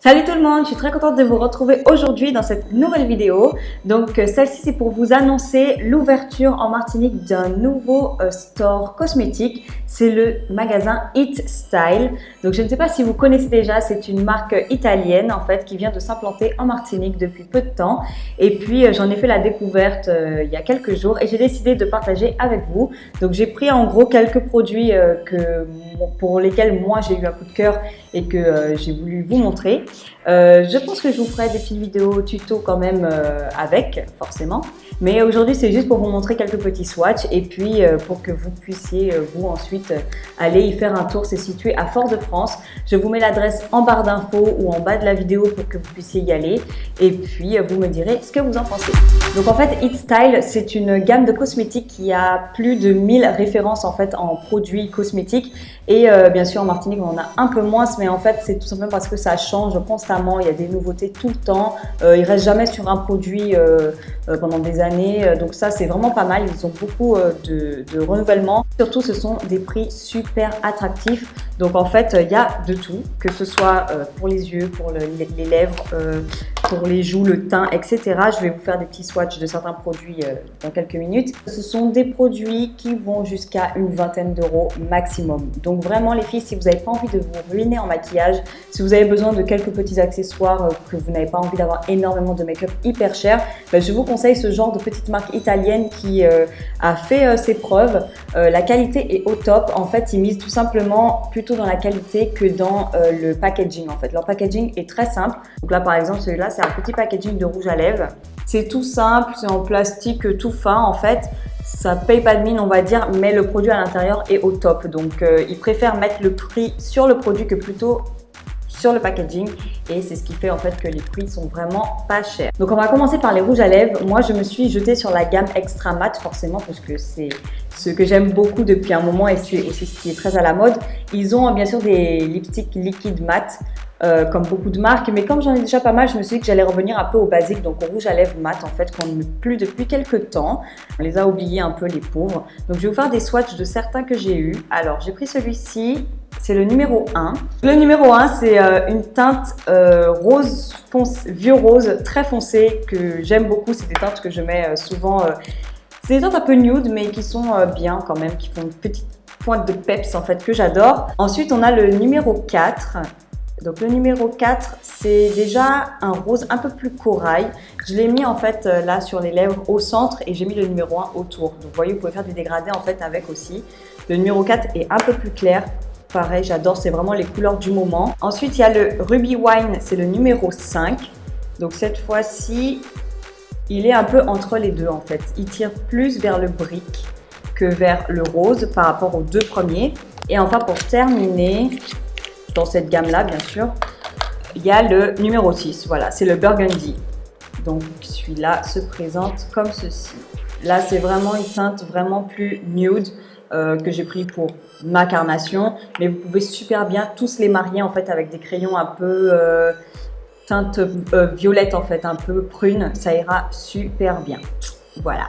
Salut tout le monde, je suis très contente de vous retrouver aujourd'hui dans cette nouvelle vidéo. Donc celle-ci c'est pour vous annoncer l'ouverture en Martinique d'un nouveau store cosmétique. C'est le magasin It Style. Donc je ne sais pas si vous connaissez déjà, c'est une marque italienne en fait qui vient de s'implanter en Martinique depuis peu de temps. Et puis j'en ai fait la découverte il y a quelques jours et j'ai décidé de partager avec vous. Donc j'ai pris en gros quelques produits pour lesquels moi j'ai eu un coup de cœur et que j'ai voulu vous montrer. Je pense que je vous ferai des petites vidéos tuto quand même avec, forcément. Mais aujourd'hui, c'est juste pour vous montrer quelques petits swatchs et puis pour que vous puissiez, vous ensuite, aller y faire un tour. C'est situé à Fort-de-France. Je vous mets l'adresse en barre d'infos ou en bas de la vidéo pour que vous puissiez y aller. Et puis, vous me direz ce que vous en pensez. Donc en fait, It Style, c'est une gamme de cosmétiques qui a plus de 1000 références en fait en produits cosmétiques. Et bien sûr, en Martinique, on en a un peu moins, mais en fait, c'est tout simplement parce que ça change constamment. Il y a des nouveautés tout le temps. Ils restent jamais sur un produit pendant des années. Donc ça, c'est vraiment pas mal. Ils ont beaucoup de renouvellement. Surtout, ce sont des prix super attractifs. Donc en fait, il y a de tout, que ce soit pour les yeux, pour les lèvres, pour les joues, le teint, etc. Je vais vous faire des petits swatchs de certains produits dans quelques minutes. Ce sont des produits qui vont jusqu'à une vingtaine d'euros maximum. Donc vraiment les filles, si vous n'avez pas envie de vous ruiner en maquillage, si vous avez besoin de quelques petits accessoires, que vous n'avez pas envie d'avoir énormément de make-up hyper cher, je vous conseille ce genre de petite marque italienne qui a fait ses preuves. La qualité est au top. En fait, ils misent tout simplement plutôt dans la qualité que dans le packaging. En fait, leur packaging est très simple. Donc là, par exemple, celui-là, c'est un petit packaging de rouge à lèvres. C'est tout simple, c'est en plastique tout fin en fait. Ça paye pas de mine, on va dire, mais le produit à l'intérieur est au top. Donc, ils préfèrent mettre le prix sur le produit que plutôt sur le packaging. Et c'est ce qui fait en fait que les prix sont vraiment pas chers. Donc, on va commencer par les rouges à lèvres. Moi, je me suis jetée sur la gamme Extra Matte forcément parce que c'est ce que j'aime beaucoup depuis un moment et c'est ce qui est très à la mode. Ils ont bien sûr des lipsticks liquides mat. Comme beaucoup de marques, mais comme j'en ai déjà pas mal, je me suis dit que j'allais revenir un peu au basique, donc au rouge à lèvres mat en fait qu'on ne met plus depuis quelques temps. On les a oubliés un peu les pauvres. Donc je vais vous faire des swatchs de certains que j'ai eu. Alors j'ai pris celui-ci, c'est le numéro 1. Le numéro 1 c'est une teinte rose foncé, vieux rose très foncé que j'aime beaucoup. C'est des teintes que je mets souvent. C'est des teintes un peu nude mais qui sont bien quand même, qui font une petite pointe de peps en fait que j'adore. Ensuite on a le numéro 4. Donc le numéro 4, c'est déjà un rose un peu plus corail. Je l'ai mis en fait là sur les lèvres au centre et j'ai mis le numéro 1 autour. Donc vous voyez, vous pouvez faire des dégradés en fait avec aussi. Le numéro 4 est un peu plus clair. Pareil, j'adore, c'est vraiment les couleurs du moment. Ensuite, il y a le Ruby Wine, c'est le numéro 5. Donc cette fois-ci, il est un peu entre les deux en fait. Il tire plus vers le brick que vers le rose par rapport aux deux premiers. Et enfin, pour terminer, dans cette gamme-là, bien sûr, il y a le numéro 6. Voilà, c'est le Burgundy. Donc, celui-là se présente comme ceci. Là, c'est vraiment une teinte vraiment plus nude que j'ai pris pour ma carnation. Mais vous pouvez super bien tous les marier en fait avec des crayons un peu teinte violette en fait, un peu prune. Ça ira super bien. Voilà.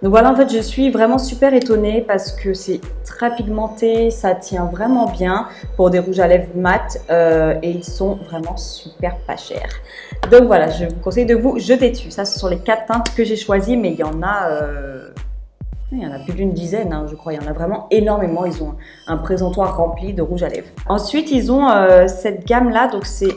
Donc voilà, en fait, je suis vraiment super étonnée parce que c'est très pigmenté, ça tient vraiment bien pour des rouges à lèvres mat et ils sont vraiment super pas chers. Donc voilà, je vous conseille de vous jeter dessus. Ça, ce sont les 4 teintes que j'ai choisies, mais il y en a plus d'une dizaine, hein, je crois. Il y en a vraiment énormément. Ils ont un présentoir rempli de rouges à lèvres. Ensuite, ils ont cette gamme-là, donc c'est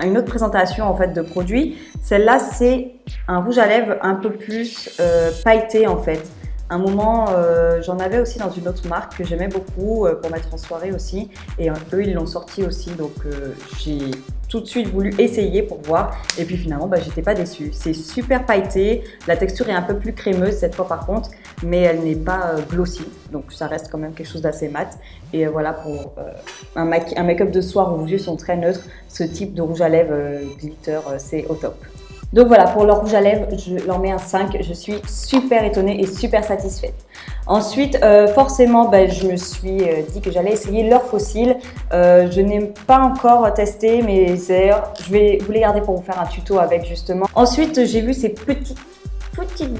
une autre présentation en fait de produits. Celle-là, c'est un rouge à lèvres un peu plus pailleté en fait. Un moment, j'en avais aussi dans une autre marque que j'aimais beaucoup pour mettre en soirée aussi. Et eux, ils l'ont sorti aussi. Donc, j'ai tout de suite voulu essayer pour voir. Et puis finalement, j'étais pas déçue. C'est super pailleté. La texture est un peu plus crémeuse cette fois par contre. Mais elle n'est pas glossy. Donc, ça reste quand même quelque chose d'assez mat. Et voilà, pour un make-up de soir où vos yeux sont très neutres, ce type de rouge à lèvres glitter, c'est au top. Donc voilà, pour leur rouge à lèvres, je leur mets un 5. Je suis super étonnée et super satisfaite. Ensuite, forcément, je me suis dit que j'allais essayer leur fossile. Je n'ai pas encore testé, mais je vais vous les garder pour vous faire un tuto avec justement. Ensuite, j'ai vu ces petites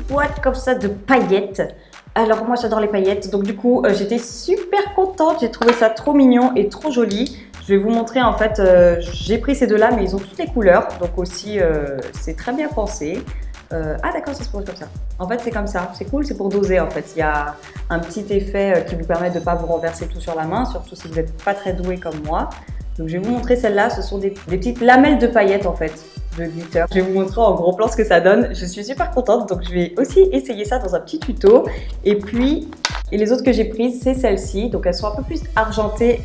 boîtes comme ça de paillettes. Alors moi, j'adore les paillettes. Donc du coup, j'étais super contente. J'ai trouvé ça trop mignon et trop joli. Je vais vous montrer en fait, j'ai pris ces deux-là, mais ils ont toutes les couleurs, donc aussi c'est très bien pensé. Ah d'accord, ça se pose comme ça. En fait c'est comme ça, c'est cool, c'est pour doser en fait. Il y a un petit effet qui vous permet de ne pas vous renverser tout sur la main, surtout si vous n'êtes pas très doué comme moi. Donc je vais vous montrer celle-là, ce sont des petites lamelles de paillettes en fait, de glitter. Je vais vous montrer en gros plan ce que ça donne. Je suis super contente, donc je vais aussi essayer ça dans un petit tuto. Et puis, les autres que j'ai prises, c'est celles-ci. Donc elles sont un peu plus argentées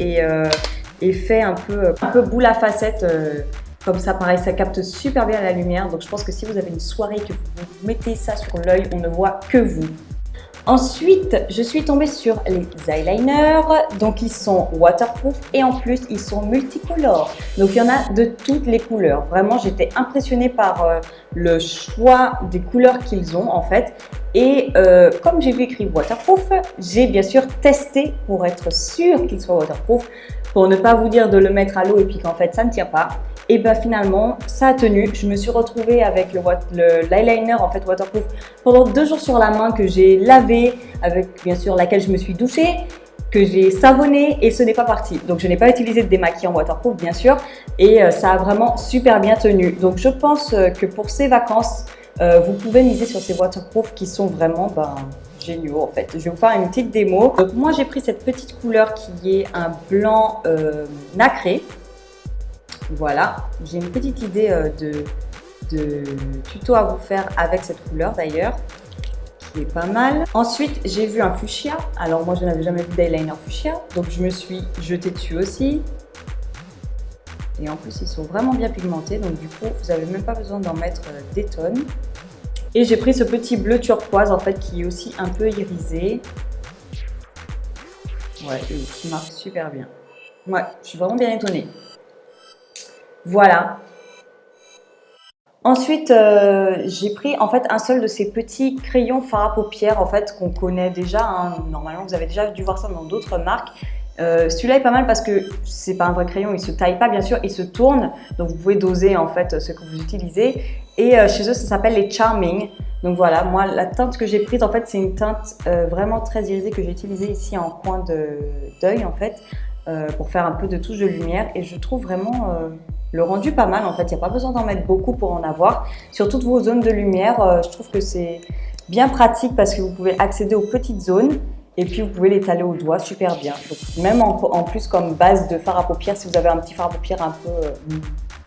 et fait un peu boule à facettes. Comme ça, pareil, ça capte super bien la lumière. Donc je pense que si vous avez une soirée que vous mettez ça sur l'œil, on ne voit que vous. Ensuite, je suis tombée sur les eyeliners, donc ils sont waterproof et en plus ils sont multicolores. Donc il y en a de toutes les couleurs. Vraiment, j'étais impressionnée par le choix des couleurs qu'ils ont en fait. Et comme j'ai vu écrit waterproof, j'ai bien sûr testé pour être sûre qu'ils soient waterproof, pour ne pas vous dire de le mettre à l'eau et puis qu'en fait ça ne tient pas. Et bien finalement, ça a tenu. Je me suis retrouvée avec l'eyeliner en fait waterproof pendant 2 jours sur la main que j'ai lavé, avec bien sûr laquelle je me suis douchée, que j'ai savonné et ce n'est pas parti. Donc je n'ai pas utilisé de démaquillant waterproof bien sûr et ça a vraiment super bien tenu. Donc je pense que pour ces vacances, vous pouvez miser sur ces waterproof qui sont vraiment géniaux en fait. Je vais vous faire une petite démo. Donc moi j'ai pris cette petite couleur qui est un blanc nacré. Voilà, j'ai une petite idée de tuto à vous faire avec cette couleur d'ailleurs, qui est pas mal. Ensuite, j'ai vu un fuchsia. Alors moi, je n'avais jamais vu d'eyeliner fuchsia, donc je me suis jetée dessus aussi. Et en plus, ils sont vraiment bien pigmentés, donc du coup, vous n'avez même pas besoin d'en mettre des tonnes. Et j'ai pris ce petit bleu turquoise en fait, qui est aussi un peu irisé. Ouais, et qui marque super bien. Ouais, je suis vraiment bien étonnée. Voilà. Ensuite, j'ai pris en fait un seul de ces petits crayons fard à paupières en fait qu'on connaît déjà. Hein. Normalement, vous avez déjà dû voir ça dans d'autres marques. Celui-là est pas mal parce que c'est pas un vrai crayon, il se taille pas bien sûr, il se tourne. Donc vous pouvez doser en fait ce que vous utilisez. Et chez eux, ça s'appelle les Charming. Donc voilà, moi la teinte que j'ai prise en fait, c'est une teinte vraiment très irisée que j'ai utilisée ici en coin d'œil en fait, pour faire un peu de touche de lumière. Et je trouve vraiment le rendu pas mal en fait, il n'y a pas besoin d'en mettre beaucoup pour en avoir. Sur toutes vos zones de lumière, je trouve que c'est bien pratique parce que vous pouvez accéder aux petites zones et puis vous pouvez l'étaler au doigt super bien. Donc, même en plus comme base de fard à paupières, si vous avez un petit fard à paupières un peu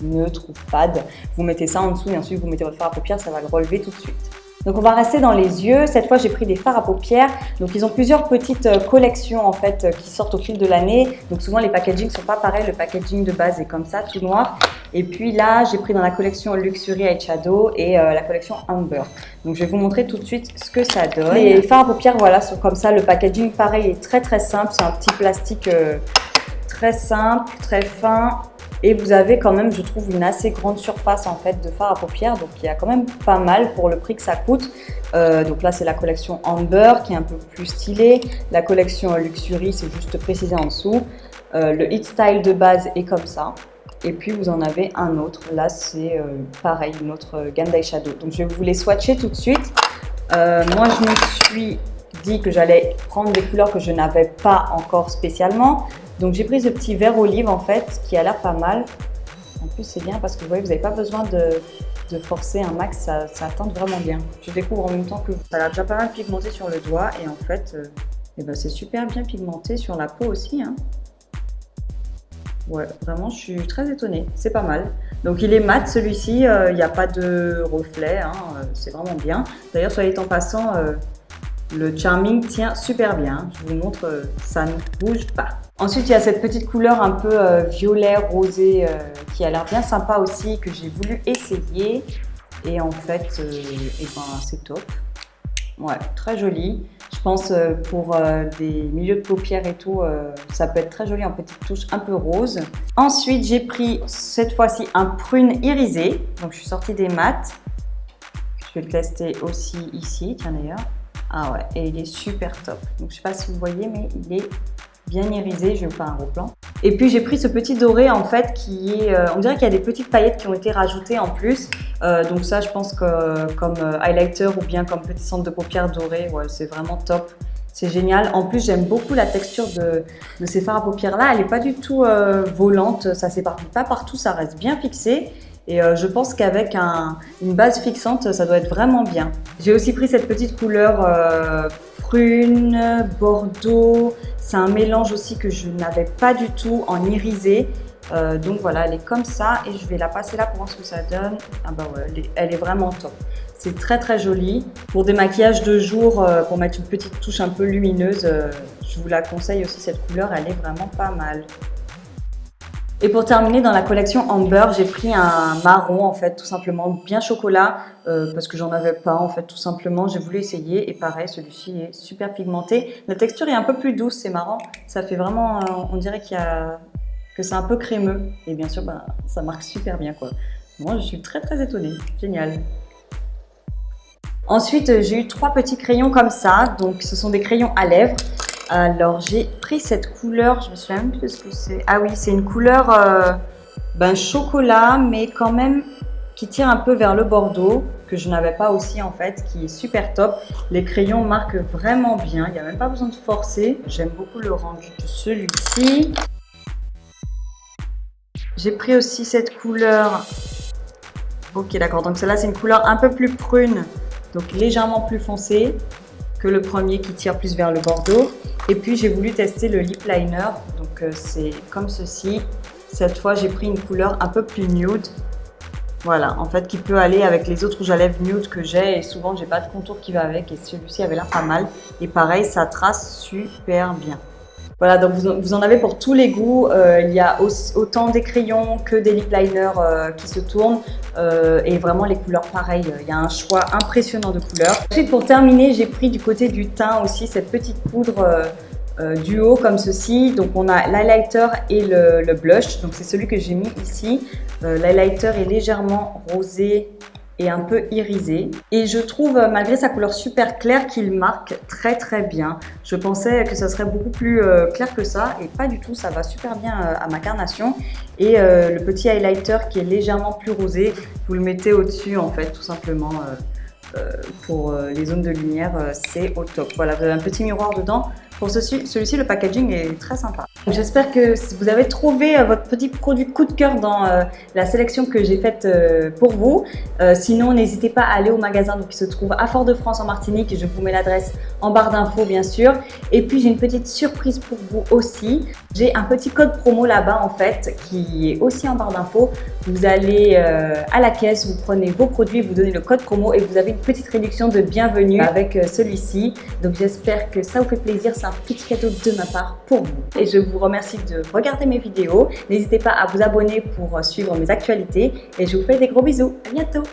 neutre ou fade, vous mettez ça en dessous et ensuite vous mettez votre fard à paupières, ça va le relever tout de suite. Donc on va rester dans les yeux. Cette fois j'ai pris des fards à paupières. Donc ils ont plusieurs petites collections en fait qui sortent au fil de l'année. Donc souvent les packagings sont pas pareils. Le packaging de base est comme ça, tout noir. Et puis là j'ai pris dans la collection Luxury Eyeshadow et la collection Amber. Donc je vais vous montrer tout de suite ce que ça donne. Les fards à paupières voilà sont comme ça. Le packaging pareil est très simple. C'est un petit plastique très simple, très fin. Et vous avez quand même, je trouve, une assez grande surface en fait de fard à paupières, donc il y a quand même pas mal pour le prix que ça coûte. Donc là, c'est la collection Amber qui est un peu plus stylée. La collection Luxury, c'est juste précisé en dessous. Le Hit Style de base est comme ça. Et puis vous en avez un autre. Là, c'est pareil, une autre gamme d'eyeshadow. Donc je vais vous les swatcher tout de suite. Moi, je me suis dit que j'allais prendre des couleurs que je n'avais pas encore spécialement. Donc j'ai pris ce petit vert olive en fait qui a l'air pas mal. En plus c'est bien parce que vous voyez vous n'avez pas besoin de forcer un max, ça teinte vraiment bien. Je découvre en même temps que ça a l'air déjà pas mal pigmenté sur le doigt et en fait c'est super bien pigmenté sur la peau aussi. Hein. Ouais vraiment je suis très étonnée, c'est pas mal. Donc il est mat celui-ci, il n'y a pas de reflet, hein, c'est vraiment bien. D'ailleurs soit dit en passant, le Charming tient super bien, je vous montre, ça ne bouge pas. Ensuite, il y a cette petite couleur un peu violet rosé qui a l'air bien sympa aussi, que j'ai voulu essayer. Et en fait, c'est top. Ouais, très joli. Je pense pour des milieux de paupières et tout, ça peut être très joli en petite touche un peu rose. Ensuite, j'ai pris cette fois-ci un prune irisé. Donc, je suis sortie des mats. Je vais le tester aussi ici, tiens d'ailleurs. Ah ouais, et il est super top. Donc, je ne sais pas si vous voyez, mais il est bien irisé, je vais vous faire un gros plan. Et puis j'ai pris ce petit doré en fait qui est, on dirait qu'il y a des petites paillettes qui ont été rajoutées en plus. Donc ça je pense que comme highlighter ou bien comme petit centre de paupières doré, ouais, c'est vraiment top. C'est génial. En plus, j'aime beaucoup la texture de ces fards à paupières là. Elle n'est pas du tout volante, ça ne s'éparpille pas partout, ça reste bien fixé. Et je pense qu'avec une base fixante, ça doit être vraiment bien. J'ai aussi pris cette petite couleur prune, bordeaux. C'est un mélange aussi que je n'avais pas du tout en irisé. Donc voilà, elle est comme ça et je vais la passer là pour voir ce que ça donne. Ah bah ouais, elle est vraiment top. C'est très très joli. Pour des maquillages de jour, pour mettre une petite touche un peu lumineuse, je vous la conseille aussi, cette couleur, elle est vraiment pas mal. Et pour terminer, dans la collection Amber, j'ai pris un marron en fait, tout simplement bien chocolat, parce que j'en avais pas en fait, tout simplement. J'ai voulu essayer et pareil, celui-ci est super pigmenté. La texture est un peu plus douce, c'est marrant. Ça fait vraiment, on dirait que c'est un peu crémeux. Et bien sûr, bah, ça marque super bien quoi. Moi, je suis très très étonnée. Génial. Ensuite, j'ai eu 3 petits crayons comme ça. Donc, ce sont des crayons à lèvres. Alors, j'ai pris cette couleur. Je me souviens même plus de ce que c'est. Ah oui, c'est une couleur chocolat, mais quand même qui tire un peu vers le bordeaux, que je n'avais pas aussi en fait, qui est super top. Les crayons marquent vraiment bien. Il n'y a même pas besoin de forcer. J'aime beaucoup le rendu de celui-ci. J'ai pris aussi cette couleur. Ok, d'accord. Donc, celle-là, c'est une couleur un peu plus prune. Donc légèrement plus foncé que le premier qui tire plus vers le bordeaux. Et puis j'ai voulu tester le lip liner, donc c'est comme ceci. Cette fois j'ai pris une couleur un peu plus nude. Voilà, en fait qui peut aller avec les autres rouges à lèvres nude que j'ai et souvent j'ai pas de contour qui va avec et celui-ci avait l'air pas mal. Et pareil, ça trace super bien. Voilà, donc vous en avez pour tous les goûts. Il y a autant des crayons que des lip liners qui se tournent. Et vraiment les couleurs pareilles, il y a un choix impressionnant de couleurs. Ensuite pour terminer, j'ai pris du côté du teint aussi cette petite poudre duo comme ceci. Donc on a l'highlighter et le blush. Donc c'est celui que j'ai mis ici. L'highlighter est légèrement rosé et un peu irisé. Et je trouve, malgré sa couleur super claire, qu'il marque très très bien. Je pensais que ça serait beaucoup plus clair que ça et pas du tout, ça va super bien à ma carnation. Et le petit highlighter qui est légèrement plus rosé, vous le mettez au-dessus en fait, tout simplement. Pour les zones de lumière, c'est au top. Voilà, vous avez un petit miroir dedans. Pour celui-ci, le packaging est très sympa. J'espère que vous avez trouvé votre petit produit coup de cœur dans la sélection que j'ai faite pour vous. Sinon, n'hésitez pas à aller au magasin qui se trouve à Fort-de-France en Martinique. Je vous mets l'adresse en barre d'infos, bien sûr. Et puis, j'ai une petite surprise pour vous aussi. J'ai un petit code promo là-bas, en fait, qui est aussi en barre d'infos. Vous allez à la caisse, vous prenez vos produits, vous donnez le code promo et vous avez une petite réduction de bienvenue avec celui-ci. Donc, j'espère que ça vous fait plaisir. C'est un petit cadeau de ma part pour vous. Et je vous remercie de regarder mes vidéos. N'hésitez pas à vous abonner pour suivre mes actualités. Et je vous fais des gros bisous. À bientôt!